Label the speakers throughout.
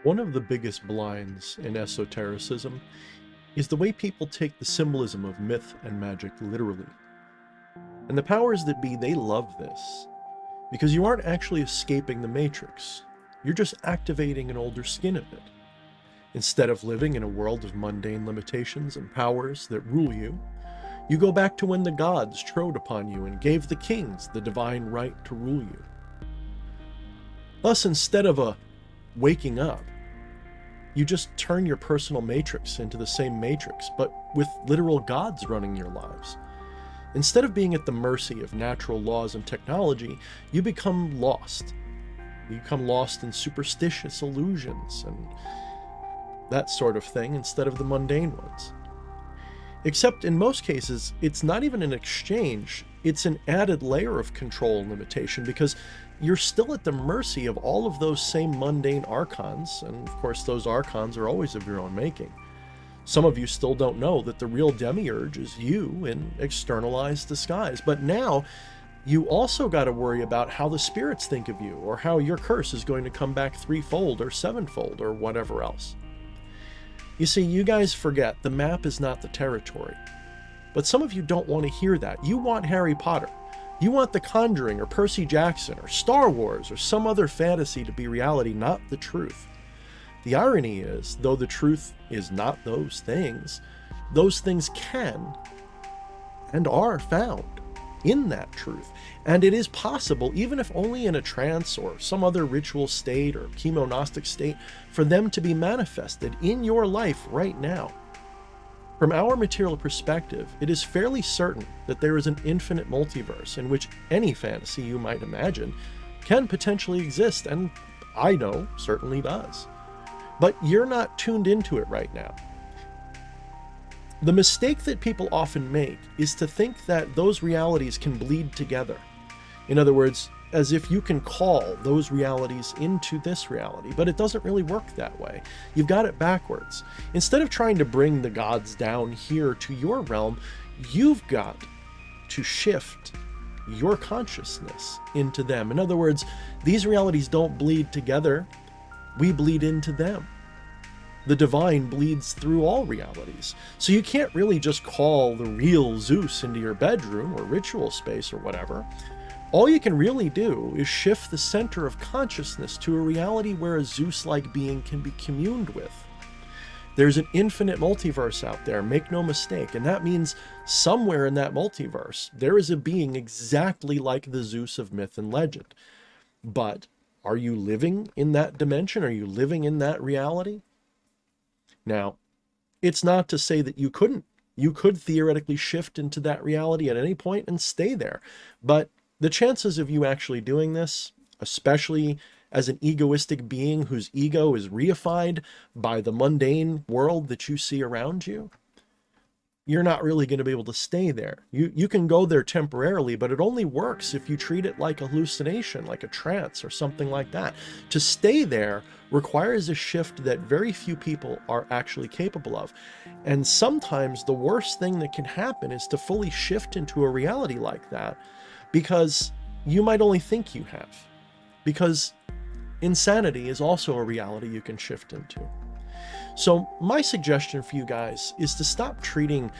Speaker 1: One of the biggest blinds in esotericism is the way people take the symbolism of myth and magic literally. And the powers that be, they love this, because you aren't actually escaping the matrix. You're just activating an older skin of it. Instead of living in a world of mundane limitations and powers that rule you, you go back to when the gods trode upon you and gave the kings the divine right to rule you. Thus, instead of a waking up, you just turn your personal matrix into the same matrix, but with literal gods running your lives. Instead of being at the mercy of natural laws and technology, you become lost. You become lost in superstitious illusions and that sort of thing instead of the mundane ones. Except in most cases, it's not even an exchange, it's an added layer of control and limitation, because you're still at the mercy of all of those same mundane archons, and of course those archons are always of your own making. Some of you still don't know that the real demiurge is you in externalized disguise, but now you also got to worry about how the spirits think of you, or how your curse is going to come back threefold or sevenfold or whatever else. You see, you guys forget the map is not the territory. But some of you don't want to hear that. You want Harry Potter. You want The Conjuring or Percy Jackson or Star Wars or some other fantasy to be reality, not the truth. The irony is, though the truth is not those things can and are found in that truth. And it is possible, even if only in a trance or some other ritual state or chemognostic state, for them to be manifested in your life right now. From our material perspective, it is fairly certain that there is an infinite multiverse in which any fantasy you might imagine can potentially exist, and I know certainly does. But you're not tuned into it right now. The mistake that people often make is to think that those realities can bleed together. In other words, as if you can call those realities into this reality, but it doesn't really work that way. You've got it backwards. Instead of trying to bring the gods down here to your realm, you've got to shift your consciousness into them. In other words, these realities don't bleed together, we bleed into them. The divine bleeds through all realities. So you can't really just call the real Zeus into your bedroom or ritual space or whatever. All you can really do is shift the center of consciousness to a reality where a Zeus-like being can be communed with. There's an infinite multiverse out there, make no mistake, and that means somewhere in that multiverse, there is a being exactly like the Zeus of myth and legend. But are you living in that dimension? Are you living in that reality? Now, it's not to say that you couldn't. You could theoretically shift into that reality at any point and stay there. But the chances of you actually doing this, especially as an egoistic being whose ego is reified by the mundane world that you see around you, you're not really going to be able to stay there. You can go there temporarily, but it only works if you treat it like a hallucination, like a trance or something like that. To stay there requires a shift that very few people are actually capable of. And sometimes the worst thing that can happen is to fully shift into a reality like that, because you might only think you have. Because insanity is also a reality you can shift into. So my suggestion for you guys is to stop treating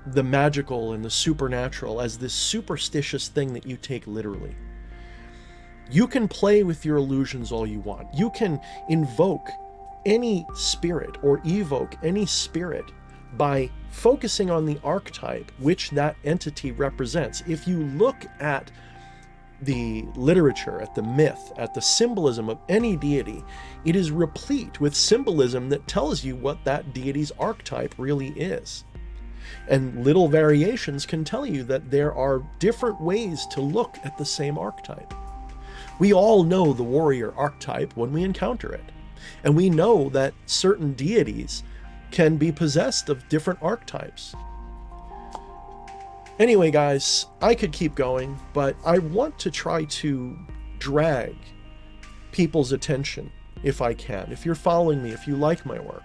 Speaker 1: the magical and the supernatural as this superstitious thing that you take literally. You can play with your illusions all you want. You can invoke any spirit or evoke any spirit by focusing on the archetype which that entity represents. If you look at the literature, at the myth, at the symbolism of any deity, it is replete with symbolism that tells you what that deity's archetype really is. And little variations can tell you that there are different ways to look at the same archetype. We all know the warrior archetype when we encounter it. And we know that certain deities can be possessed of different archetypes. Anyway, guys, I could keep going, but I want to try to drag people's attention if I can. If you're following me, if you like my work,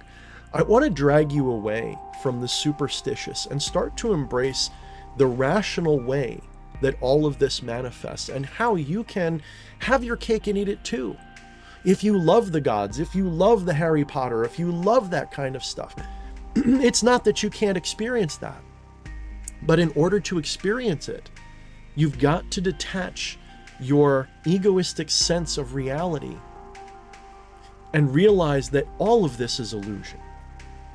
Speaker 1: I want to drag you away from the superstitious and start to embrace the rational way that all of this manifests and how you can have your cake and eat it too. if you love the gods, if you love the Harry Potter, if you love that kind of stuff, it's not that you can't experience that. But in order to experience it, you've got to detach your egoistic sense of reality and realize that all of this is illusion.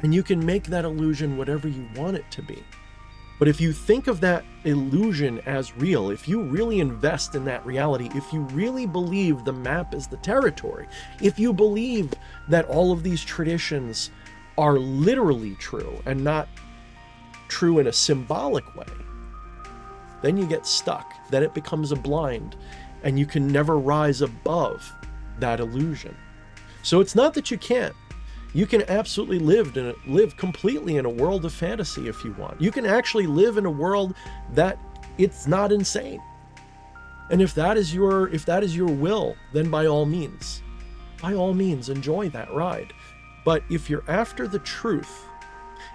Speaker 1: And you can make that illusion whatever you want it to be. But if you think of that illusion as real, if you really invest in that reality, if you really believe the map is the territory, if you believe that all of these traditions are literally true and not true in a symbolic way, then you get stuck. Then it becomes a blind, and you can never rise above that illusion. So it's not that you can't. You can absolutely live completely in a world of fantasy if you want. You can actually live in a world that it's not insane. And if that is your will, then by all means enjoy that ride. But if you're after the truth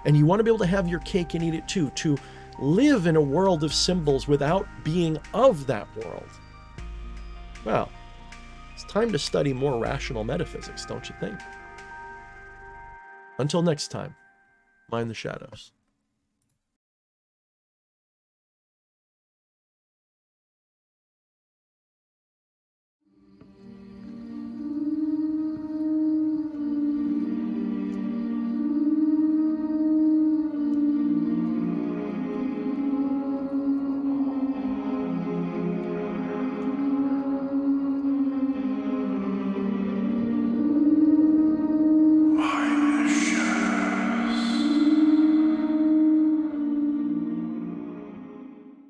Speaker 1: and you want to be able to have your cake and eat it too, to live in a world of symbols without being of that world, well, it's time to study more rational metaphysics, don't you think? Until next time, mind the shadows.